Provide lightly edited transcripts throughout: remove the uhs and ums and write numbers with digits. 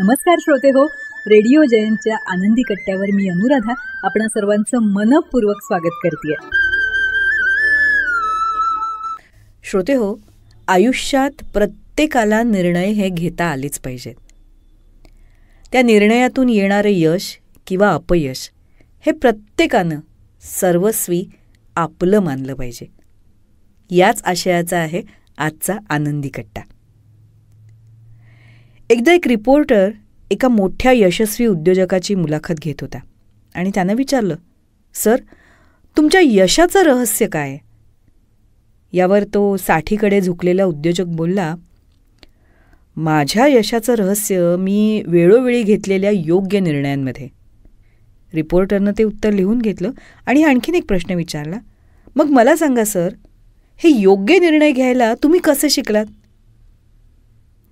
नमस्कार श्रोते हो, रेडिओ जयंतच्या आनंदी कट्ट्यावर मी अनुराधा आपणा सर्वांचं मनपूर्वक स्वागत करते. श्रोते हो, आयुष्यात प्रत्येकाला निर्णय हे घेता आलेच पाहिजेत. त्या निर्णयातून येणारे यश किंवा अपयश हे प्रत्येकानं सर्वस्वी आपलं मानलं पाहिजे. याच आशयाचा आहे आजचा आनंदी कट्टा. एकदा एक रिपोर्टर एका मोठ्या यशस्वी उद्योजकाची मुलाखत घेत होता आणि त्यानं विचारलं, सर, तुमच्या यशाचं रहस्य काय आहे? यावर तो साठीकडे झुकलेला उद्योजक बोलला, माझ्या यशाचं रहस्य मी वेळोवेळी घेतलेल्या योग्य निर्णयांमध्ये. रिपोर्टरनं ते उत्तर लिहून घेतलं आणि आणखीन एक प्रश्न विचारला, मग मला सांगा सर, हे योग्य निर्णय घ्यायला तुम्ही कसे शिकलात?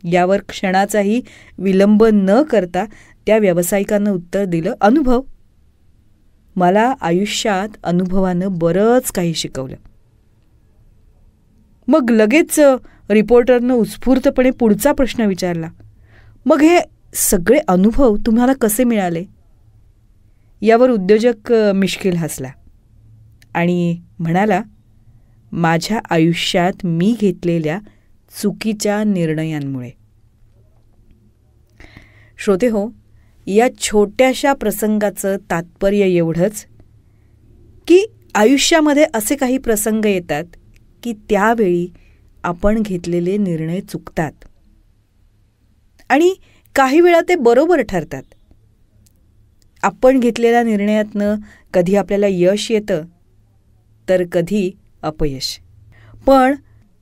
यावर क्षणाचाही विलंब न करता त्या व्यावसायिकानं उत्तर दिलं, अनुभव. मला आयुष्यात अनुभवानं बरंच काही शिकवलं. मग लगेच रिपोर्टरनं उत्स्फूर्तपणे पुढचा प्रश्न विचारला, मग हे सगळे अनुभव तुम्हाला कसे मिळाले? यावर उद्योजक मिश्किल हसला आणि म्हणाला, माझ्या आयुष्यात मी घेतलेल्या चुकीच्या निर्णयांमुळे. श्रोते हो, या छोट्याशा प्रसंगाचं तात्पर्य एवढंच की आयुष्यामध्ये असे काही प्रसंग येतात की त्यावेळी आपण घेतलेले निर्णय चुकतात आणि काही वेळा ते बरोबर ठरतात. आपण घेतलेल्या निर्णयातनं कधी आपल्याला यश येतं तर कधी अपयश. पण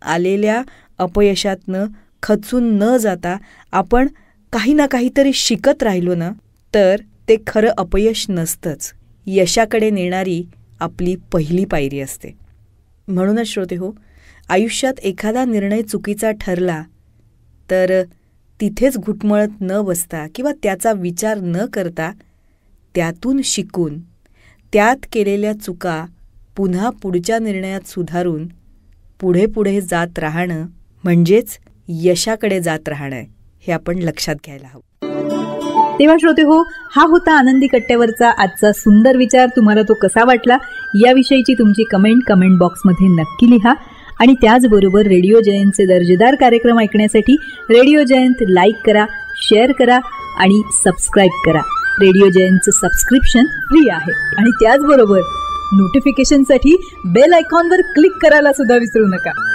आलेल्या अपयशातनं खचून न जाता आपण काही ना काहीतरी शिकत राहिलो ना, तर ते खरं अपयश नसतंच, यशाकडे नेणारी आपली पहिली पायरी असते. म्हणूनच श्रोते हो, आयुष्यात एखादा निर्णय चुकीचा ठरला तर तिथेच घुटमळत न बसता किंवा त्याचा विचार न करता त्यातून शिकून त्यात केलेल्या चुका पुन्हा पुढच्या निर्णयात सुधारून पुढे पुढे जात राहणं म्हणजेच यशाकडे जात राहणं, हे आपण लक्षात घ्यायला हवं. तेव्हा श्रोते हो, हा होता आनंदी कट्ट्यावरचा आजचा सुंदर विचार. तुम्हाला तो कसा वाटला याविषयीची तुमची कमेंट बॉक्समध्ये नक्की लिहा. आणि त्याचबरोबर रेडिओ जयंतचे दर्जेदार कार्यक्रम ऐकण्यासाठी रेडिओ जयंत लाईक करा, शेअर करा आणि सबस्क्राईब करा. रेडिओ जयंतचं सबस्क्रिप्शन फ्री आहे आणि त्याचबरोबर नोटिफिकेशनसाठी बेल आयकॉनवर क्लिक करायला सुद्धा विसरू नका.